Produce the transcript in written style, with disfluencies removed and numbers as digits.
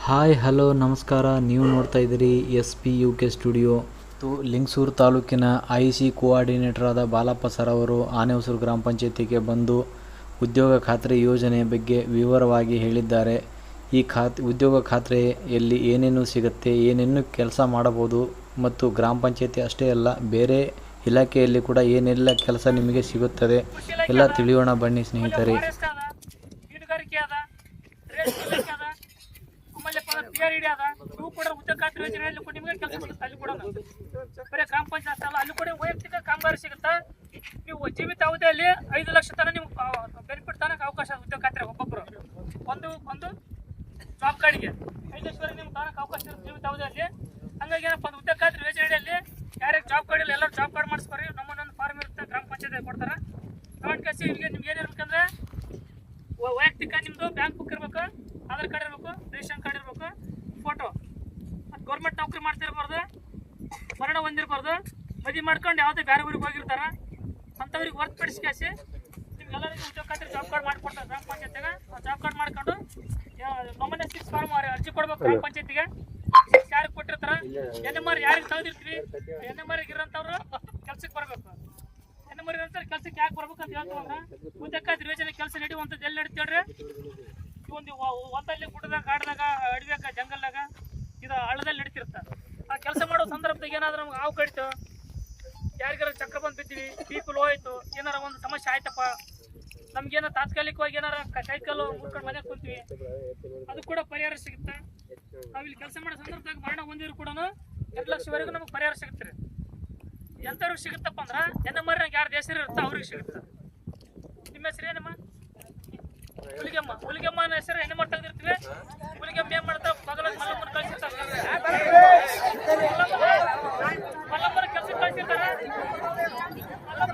Hi hello ನಮಸ್ಕಾರ. ನೀವು ನೋಡ್ತಾ ಇದ್ದೀರಿ SP UK ಸ್ಟುಡಿಯೋ. ಲಿಂಗಸೂರು ತಾಲೂಕಿನ IC ಕೋಆರ್ಡಿನೇಟರ್ ಆದ ಬಾಲಪ್ಪ ಸರ್ ಅವರು ಆನೆಹೊಸೂರು ಗ್ರಾಮ ಪಂಚಾಯತಿಗೆ ಬಂದು ಉದ್ಯೋಗ ಖಾತ್ರಿ ಯೋಜನೆ ಬಗ್ಗೆ ವಿವರವಾಗಿ ಹೇಳಿದ್ದಾರೆ. ಈ ಉದ್ಯೋಗ ಖಾತ್ರಿಯಲ್ಲಿ ಏನೇನು ಸಿಗುತ್ತೆ, ಏನೇನು ಕೆಲಸ ಮಾಡಬಹುದು ಮತ್ತು ಗ್ರಾಮ ಪಂಚಾಯತಿ ಅಷ್ಟೇ ಅಲ್ಲ ಬೇರೆ ಇಲಾಖೆಯಲ್ಲಿ ಕೂಡ ಏನೆಲ್ಲ ಕೆಲಸ ನಿಮಗೆ ಸಿಗುತ್ತದೆ ಎಲ್ಲ ತಿಳಿಯೋಣ ಬನ್ನಿ ಸ್ನೇಹಿತರೆ. ಇವು ಕೂಡ ಉದ್ಯೋಗ ಖಾತ್ರಿ ಯೋಜನೆಯಲ್ಲಿ ನಿಮಗೆ ಕೆಲಸ ಸಿಗುತ್ತೆ. ಅಲ್ಲಿ ಕೂಡ ಬರೀ ಗ್ರಾಮ ಪಂಚಾಯತ್ ಅಲ್ಲ, ಅಲ್ಲಿ ಕೂಡ ವೈಯಕ್ತಿಕ ಕಾಮಗಾರಿ ಸಿಗುತ್ತಾ. ನೀವು ಜೀವಿತ ಅವಧಿಯಲ್ಲಿ 5 ಲಕ್ಷ ತನಕ ನೀವು ಬೆನಿಫಿಟ್ ತನಕ ಅವಕಾಶ ಉದ್ಯೋಗ ಖಾತ್ರಿ ಒಬ್ಬೊಬ್ಬರು ಒಂದು ಜಾಬ್ ಕಾರ್ಡ್ಗೆ 5 ಲಕ್ಷವರೆಗೆ ನಿಮ್ಗೆ ತನಕ ಅವಕಾಶ ಇರುತ್ತೆ ಜೀವಿತ ಅವಧಿಯಲ್ಲಿ. ಹಂಗಾಗಿ ಏನಪ್ಪ ಅಂದ್ರೆ ಉದ್ಯೋಗ ಖಾತ್ರಿ ಯೋಜನೆಯಲ್ಲಿ ಯಾರ್ಯಾರು ಜಾಬ್ ಕಾರ್ಡ್ ಇಲ್ಲ ಎಲ್ಲರೂ ಜಾಬ್ ಕಾರ್ಡ್ ಮಾಡಿಸ್ಕೊರಿ. ನಮ್ಮನ್ನೊಂದು ಫಾರ್ಮ್ ಇರುತ್ತೆ ಗ್ರಾಮ ಪಂಚಾಯತ್ ಕೊಡ್ತಾರೆ. ಗೌರ್ಮೆಂಟ್ ಇಲ್ಲಿಗೆ ನಿಮ್ಗೆ ಏನಿರ್ಬೇಕಂದ್ರೆ ವೈಯಕ್ತಿಕ ನಿಮ್ಮದು ಬ್ಯಾಂಕ್ ಬುಕ್ ಇರಬೇಕು, ಆಧಾರ್ ಕಾರ್ಡ್ ಇರಬೇಕು, ರೇಷನ್ ಕಾರ್ಡ್ ಇರಬೇಕು, ಫೋಟೋ. ಮತ್ತು ಗೌರ್ಮೆಂಟ್ ನೌಕರಿ ಮಾಡ್ತಿರ್ಬಾರ್ದು, ಮರಣ ಹೊಂದಿರಬಾರ್ದು, ಮದುವೆ ಮಾಡ್ಕೊಂಡು ಯಾವುದೇ ಬೇರೆ ಊರಿಗೆ ಹೋಗಿರ್ತಾರೆ ಅಂಥವ್ರಿಗೆ ಹೊರತುಪಡಿಸಿ ನಿಮ್ಗೆಲ್ಲರಿಗೂ ಉದ್ಯೋಗ ಖಾತ್ರಿ ಜಾಬ್ ಕಾರ್ಡ್ ಮಾಡಿಕೊಡ್ತಾರೆ ಗ್ರಾಮ ಪಂಚಾಯತಿಗೆ. ಜಾಬ್ ಕಾರ್ಡ್ ಮಾಡ್ಕೊಂಡು ನಮ್ಮನೆ 6 ಫಾರ್ಮ್ ಅರ್ಜಿ ಕೊಡ್ಬೇಕು ಗ್ರಾಮ ಪಂಚಾಯತಿಗೆ. ಯಾರಿಗೆ ಕೊಟ್ಟಿರ್ತಾರೆ NMR ಯಾರಿಗೆ ತೆಗೆದಿರ್ತೀವಿ NMR ಇರೋಂಥವ್ರು ಕೆಲ್ಸಕ್ಕೆ ಬರಬೇಕು. NMR ಇರೋಂಥವ್ರು ಕೆಲ್ಸಕ್ಕೆ ಯಾಕೆ ಬರ್ಬೇಕು ಅಂತ ಹೇಳ್ತಂದ್ರೆ ಉದ್ಯೋಗ ಖಾತ್ರಿ ಯೋಜನೆ ಕೆಲಸ ನಡೆಯುವಂಥದ್ದು ಎಲ್ಲಿ ನಡೀತೇಳ್ರಿ, ಒಂದು ಹೊಲದಲ್ಲಿ ಗುಡ್ಡದಾಗ ಕಾಡ್ದಾಗ ಅಡವ್ಯಾಗ ಜಂಗಲ್ದಾಗ ಇದು ಹಳ್ಳದಲ್ಲಿ ನಡೀತಿರುತ್ತೆ. ಆ ಕೆಲಸ ಮಾಡೋ ಸಂದರ್ಭದಾಗ ಏನಾದ್ರೂ ನಮ್ಗೆ ಹಾವು ಕಡಿತು, ಯಾರಿಗಾರ ಚಕ್ರ ಬಂದು ಬಿದ್ದೀವಿ, ಪೀಪಲ್ ಹೋಯ್ತು, ಏನಾರ ಒಂದು ಸಮಸ್ಯೆ ಆಯ್ತಪ್ಪ, ನಮ್ಗೇನೋ ತಾತ್ಕಾಲಿಕವಾಗಿ ಏನಾರ ಸೈಕಲ್ಲು ಮುಟ್ಕೊಂಡು ಮನೆಗೆ ಕುಂತೀವಿ, ಅದು ಕೂಡ ಪರಿಹಾರ ಸಿಗುತ್ತೆ. ನಾವಿಲ್ಲಿ ಕೆಲಸ ಮಾಡೋ ಸಂದರ್ಭದಾಗ ಮರಣ ಹೊಂದಿದ್ರು ಕೂಡ 2 ಲಕ್ಷವರೆಗೂ ನಮಗೆ ಪರಿಹಾರ ಸಿಗುತ್ತೆ. ಎಂಥವ್ರಿಗೆ ಸಿಗುತ್ತಪ್ಪ ಅಂದ್ರೆ NMR ಯಾರು ಹೆಸರು ಇರುತ್ತೆ ಅವ್ರಿಗೆ ಸಿಗುತ್ತೆ. ನಿಮ್ಮ ಹೆಸರು ಏನಮ್ಮ? ಹುಲಿಗೆಮ್ಮ ಅನ್ನೋ ಹೆಸರು NMR ತೆಗೆದಿರ್ತೀವಿ. ಹುಲಿಗೆಮ್ಮ ಏನ್ ಮಾಡ್ತಾವ ಬಗಲ ಮಲ್ಲಮ್ಮನ ಕಳ್ಸಿರ್ತಾರೆ, ಮಲ್ಲಮ್ಮನ ಕೆಲ್ಸಕ್ಕೆ ಕಳ್ಸಿರ್ತಾರೆ. ಮಲ್ಲಮ್ಮ